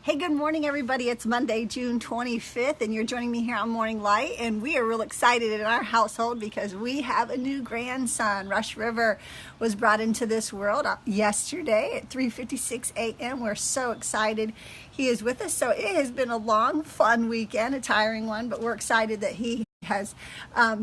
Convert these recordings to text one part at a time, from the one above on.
Hey, good morning, everybody. It's Monday, June 25th, and you're joining me here on Morning Light. And we are real excited in our household because we have a new grandson. Rush River was brought into this world yesterday at 3:56 a.m. We're so excited he is with us. So it has been a long, fun weekend, a tiring one, but we're excited that he has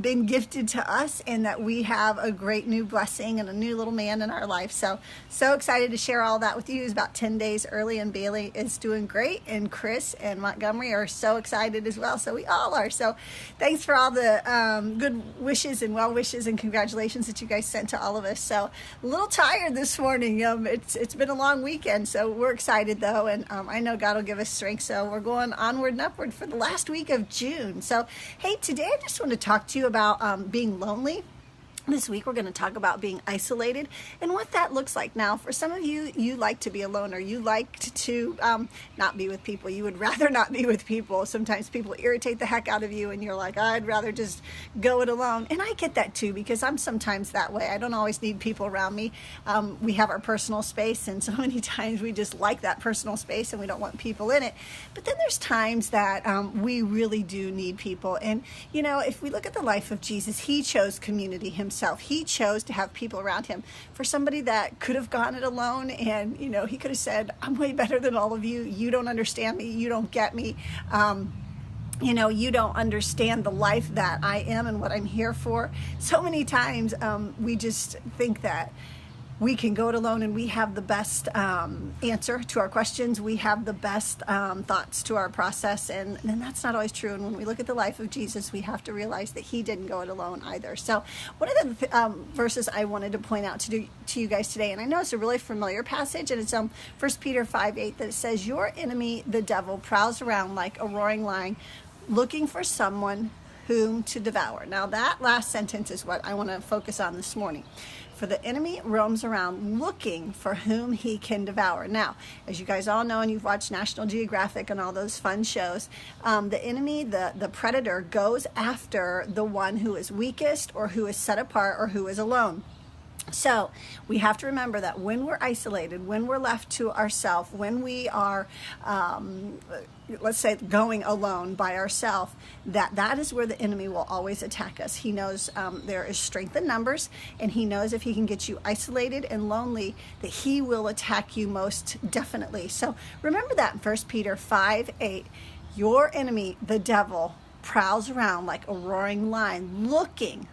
been gifted to us and that we have a great new blessing and a new little man in our life. So excited to share all that with you. He's about 10 days early, and Bailey is doing great, and Chris and Montgomery are so excited as well. So we all are. So thanks for all the good wishes and well wishes and congratulations that you guys sent to all of us. So a little tired this morning. It's been a long weekend, so we're excited though, and I know God will give us strength. So we're going onward and upward for the last week of June. So hey, today I just want to talk to you about being lonely. This week we're going to talk about being isolated and what that looks like. Now, for some of you, you like to be alone, or you like to not be with people. You would rather not be with people. Sometimes people irritate the heck out of you and you're like, I'd rather just go it alone. And I get that too, because I'm sometimes that way. I don't always need people around me. We have our personal space, and so many times we just like that personal space and we don't want people in it. But then there's times that we really do need people. And you know, if we look at the life of Jesus, he chose community himself. He chose to have people around him. For somebody that could have gone it alone, and you know, he could have said, I'm way better than all of you. You don't understand me. You don't get me. You don't understand the life that I am and what I'm here for. So many times we just think that we can go it alone and we have the best answer to our questions. We have the best thoughts to our process, and that's not always true. And when we look at the life of Jesus, we have to realize that he didn't go it alone either. So one of the verses I wanted to point out to you guys today, and I know it's a really familiar passage, and it's 1 Peter 5:8, that it says, your enemy, the devil, prowls around like a roaring lion, looking for someone whom to devour. Now that last sentence is what I want to focus on this morning. For the enemy roams around looking for whom he can devour. Now, as you guys all know, and you've watched National Geographic and all those fun shows, the enemy, the predator, goes after the one who is weakest, or who is set apart, or who is alone. So we have to remember that when we're isolated, when we're left to ourselves, when we are, let's say, going alone by ourselves, that is where the enemy will always attack us. He knows there is strength in numbers, and he knows if he can get you isolated and lonely, that he will attack you most definitely. So remember that in 1 Peter 5:8, your enemy, the devil, prowls around like a roaring lion, looking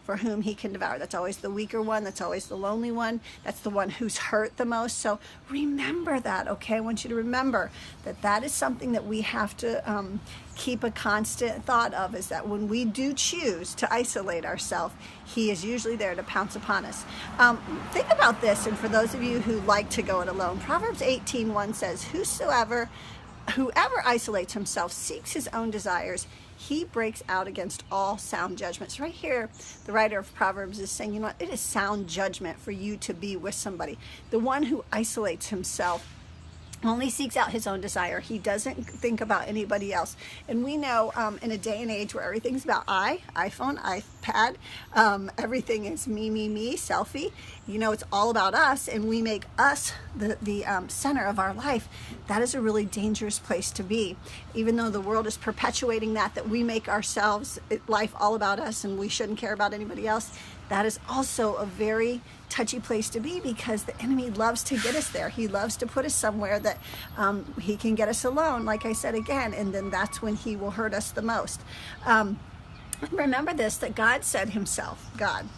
for whom he can devour. That's always the weaker one. That's always the lonely one. That's the one who's hurt the most. So remember that, okay? I want you to remember that is something that we have to keep a constant thought of, is that when we do choose to isolate ourselves, he is usually there to pounce upon us. Think about this, and for those of you who like to go it alone, Proverbs 18:1 says, whoever isolates himself seeks his own desires. He breaks out against all sound judgments. Right here, the writer of Proverbs is saying, you know what, it is sound judgment for you to be with somebody. The one who isolates himself only seeks out his own desire. He doesn't think about anybody else. And we know in a day and age where everything's about iPhone, iPad, everything is me, selfie. You know, it's all about us, and we make us the center of our life. That is a really dangerous place to be. Even though the world is perpetuating that we make ourselves, life all about us, and we shouldn't care about anybody else. That is also a very touchy place to be, because the enemy loves to get us there. He loves to put us somewhere that he can get us alone, like I said again, and then that's when he will hurt us the most. Remember this, that God said himself, God,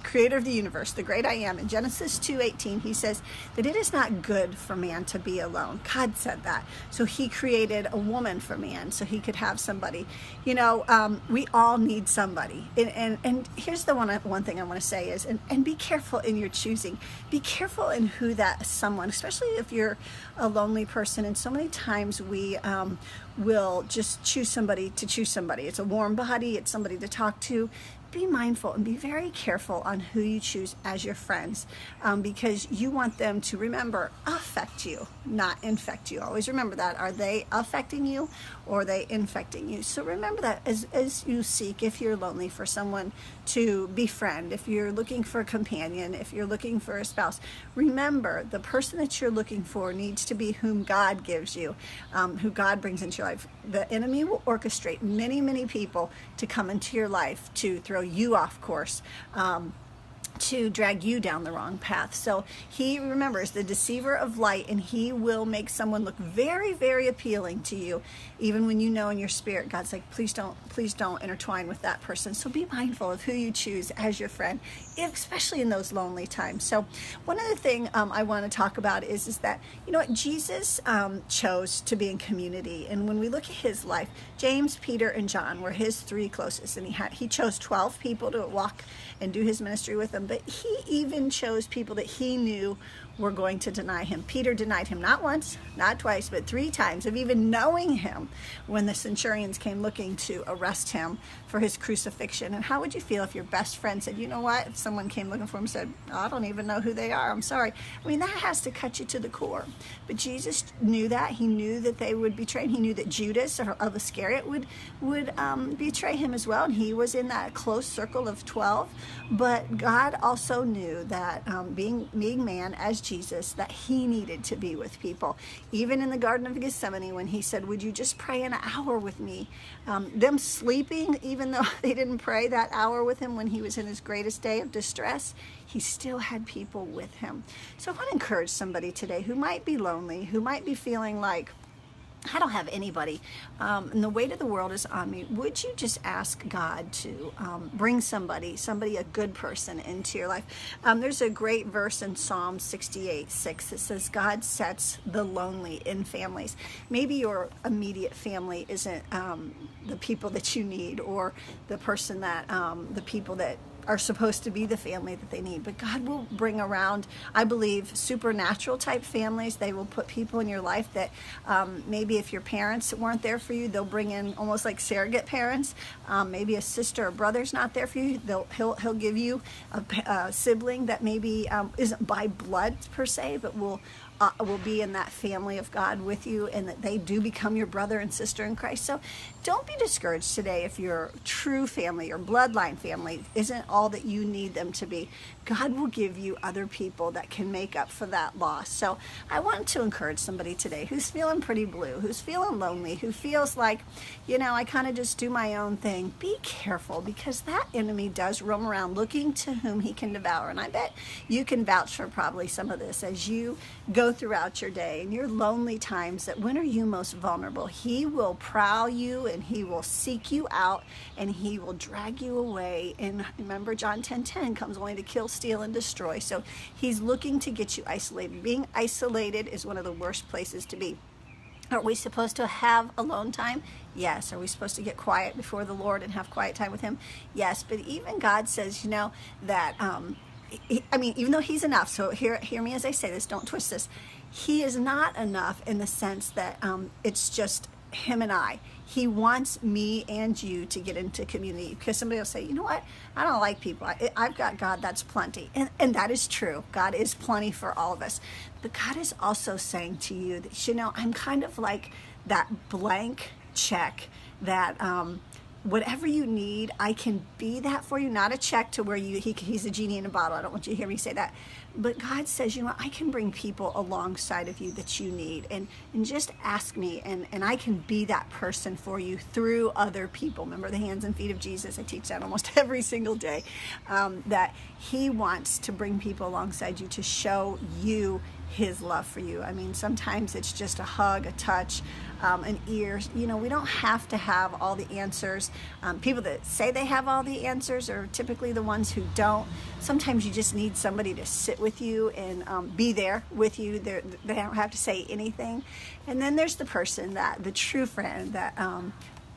creator of the universe, the great I am, in Genesis 2:18, he says that it is not good for man to be alone. God said that. So he created a woman for man so he could have somebody. You know, we all need somebody. And here's the one thing I want to say is, and be careful in your choosing. Be careful in who that someone, especially if you're a lonely person. And so many times we will just choose somebody to choose somebody. It's a warm body. It's somebody to talk to. be mindful and be very careful on who you choose as your friends, because you want them to, remember, affect you, not infect you. Always remember that. Are they affecting you or are they infecting you? So remember that as you seek, if you're lonely, for someone to befriend, if you're looking for a companion, if you're looking for a spouse, remember the person that you're looking for needs to be whom God gives you, who God brings into your life. The enemy will orchestrate many, many people to come into your life to throw you off course, to drag you down the wrong path. So he, remembers, the deceiver of light, and he will make someone look very, very appealing to you, even when you know in your spirit God's like, please don't intertwine with that person. So be mindful of who you choose as your friend, especially in those lonely times. So one other thing I want to talk about is that, you know what, Jesus chose to be in community. And when we look at his life, James, Peter, and John were his three closest, and he chose 12 people to walk and do his ministry with them. But he even chose people that he knew were going to deny him. Peter denied him not once, not twice, but 3 times of even knowing him when the centurions came looking to arrest him for his crucifixion. And how would you feel if your best friend said, you know what, if someone came looking for him and said, I don't even know who they are, I'm sorry. I mean, that has to cut you to the core. But Jesus knew that. He knew that they would betray him. He knew that Judas of Iscariot would betray him as well. And he was in that close circle of 12. But God also knew that being man as Jesus, that he needed to be with people. Even in the Garden of Gethsemane, when he said, would you just pray an hour with me? Them sleeping, even though they didn't pray that hour with him when he was in his greatest day of distress, he still had people with him. So I want to encourage somebody today who might be lonely, who might be feeling like, I don't have anybody, and the weight of the world is on me. Would you just ask God to bring somebody, a good person into your life? There's a great verse in Psalm 68:6 that says, God sets the lonely in families. Maybe your immediate family isn't the people that you need, or the person that, the people that are supposed to be the family that they need. But God will bring around, I believe, supernatural type families. They will put people in your life that maybe if your parents weren't there for you, they'll bring in almost like surrogate parents. Maybe a sister or brother's not there for you. He'll give you a sibling that maybe isn't by blood per se, but will be in that family of God with you, and that they do become your brother and sister in Christ. So don't be discouraged today if your true family, your bloodline family, isn't all that you need them to be. God will give you other people that can make up for that loss. So I want to encourage somebody today who's feeling pretty blue, who's feeling lonely, who feels like, you know, I kind of just do my own thing. Be careful, because that enemy does roam around looking to whom he can devour. And I bet you can vouch for probably some of this as you go throughout your day and your lonely times, that when are you most vulnerable? He will prowl you, and he will seek you out, and he will drag you away. And remember, John 10:10 comes only to kill, steal, and destroy. So he's looking to get you isolated. Being isolated is one of the worst places to be. Are we supposed to have alone time? Yes. Are we supposed to get quiet before the Lord and have quiet time with him? Yes. But even God says, you know, that even though he's enough, so hear me as I say this, don't twist this. He is not enough in the sense that it's just him and I. He wants me and you to get into community, because somebody will say, you know what, I don't like people. I've got God, that's plenty. And that is true. God is plenty for all of us. But God is also saying to you that, you know, I'm kind of like that blank check that whatever you need, I can be that for you. Not a check to where he's a genie in a bottle. I don't want you to hear me say that. But God says, you know what, I can bring people alongside of you that you need. And just ask me, and I can be that person for you through other people. Remember the hands and feet of Jesus? I teach that almost every single day. That he wants to bring people alongside you to show you his love for you. I mean, sometimes it's just a hug, a touch, an ear. You know, we don't have to have all the answers. People that say they have all the answers are typically the ones who don't. Sometimes you just need somebody to sit with you and be there with you. They don't have to say anything. And then there's the person, the true friend that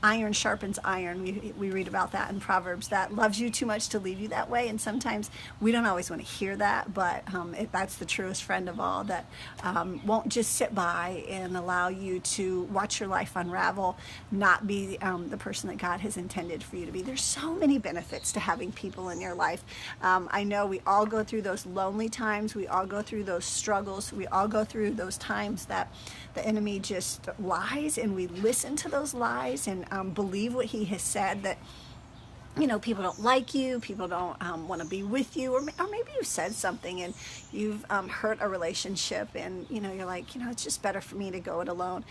iron sharpens iron. We read about that in Proverbs, that loves you too much to leave you that way. And sometimes we don't always want to hear that, but that's the truest friend of all, that won't just sit by and allow you to watch your life unravel, not be the person that God has intended for you to be. There's so many benefits to having people in your life. I know we all go through those lonely times. We all go through those struggles. We all go through those times that the enemy just lies, and we listen to those lies and believe what he has said, that people don't like you, people don't want to be with you, or maybe you said something and you've hurt a relationship, and you're like, it's just better for me to go it alone.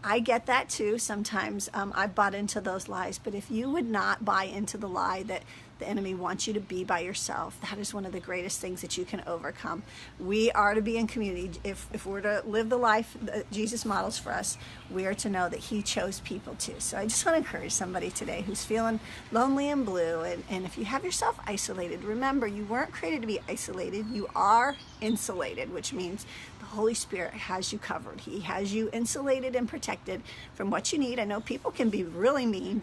I get that too. Sometimes I've bought into those lies, but if you would not buy into the lie that the enemy wants you to be by yourself, that is one of the greatest things that you can overcome. We are to be in community. If we're to live the life that Jesus models for us, we are to know that he chose people too. So I just want to encourage somebody today who's feeling lonely and blue, and if you have yourself isolated, remember, you weren't created to be isolated. You are insulated, which means the Holy Spirit has you covered. He has you insulated and protected from what you need. I know people can be really mean.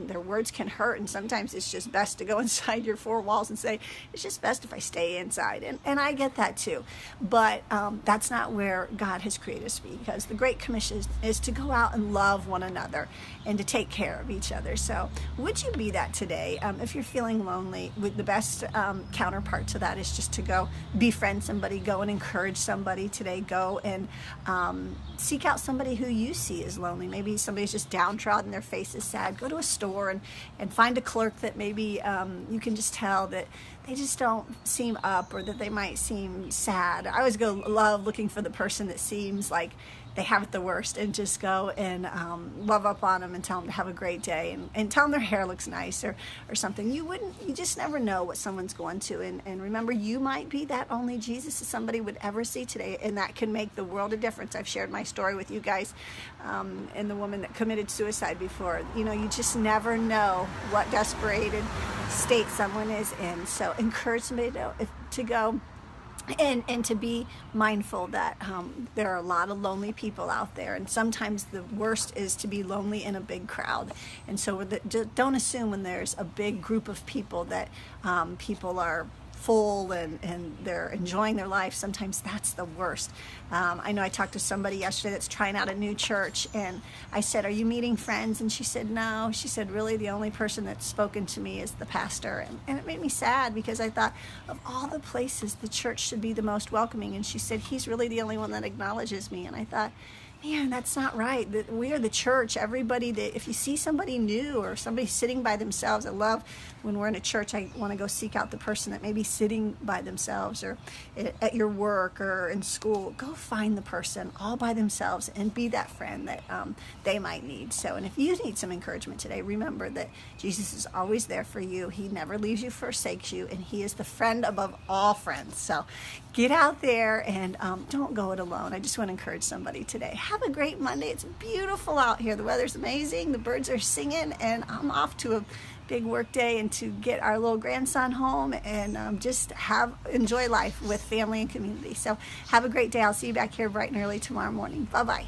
Their words can hurt, and sometimes it's just best to go inside your four walls and say, it's just best if I stay inside. And I get that too. But that's not where God has created us to be, because the Great Commission is to go out and love one another and to take care of each other. So would you be that today? If you're feeling lonely, the best counterpart to that is just to go befriend somebody, go and encourage somebody today. Go and seek out somebody who you see is lonely. Maybe somebody's just downtrodden, their face is sad. Go to a store and find a clerk that maybe you can just tell that they just don't seem up, or that they might seem sad. I always love looking for the person that seems like they have it the worst, and just go and love up on them and tell them to have a great day, and tell them their hair looks nice or something. You just never know what someone's going to, and remember, you might be that only Jesus that somebody would ever see today, and that can make the world a difference. I've shared my story with you guys, and the woman that committed suicide before. You just never know what desperate state someone is in. So encourage somebody to go and to be mindful that there are a lot of lonely people out there, and sometimes the worst is to be lonely in a big crowd. And so don't assume when there's a big group of people that people are full and they're enjoying their life. Sometimes that's the worst. I know I talked to somebody yesterday that's trying out a new church, and I said, are you meeting friends? And she said, no. She said, really, the only person that's spoken to me is the pastor. And it made me sad, because I thought, of all the places, the church should be the most welcoming. And she said, he's really the only one that acknowledges me. And I thought, man, that's not right. That we are the church. Everybody, that if you see somebody new or somebody sitting by themselves, I love when we're in a church, I want to go seek out the person that may be sitting by themselves, or at your work or in school. Go find the person all by themselves and be that friend that they might need. So, and if you need some encouragement today, remember that Jesus is always there for you. He never leaves you, forsakes you, and he is the friend above all friends. So get out there and don't go it alone. I just want to encourage somebody today. Have a great Monday. It's beautiful out here. The weather's amazing. The birds are singing, and I'm off to a big work day and to get our little grandson home and just enjoy life with family and community. So have a great day. I'll see you back here bright and early tomorrow morning. Bye-bye.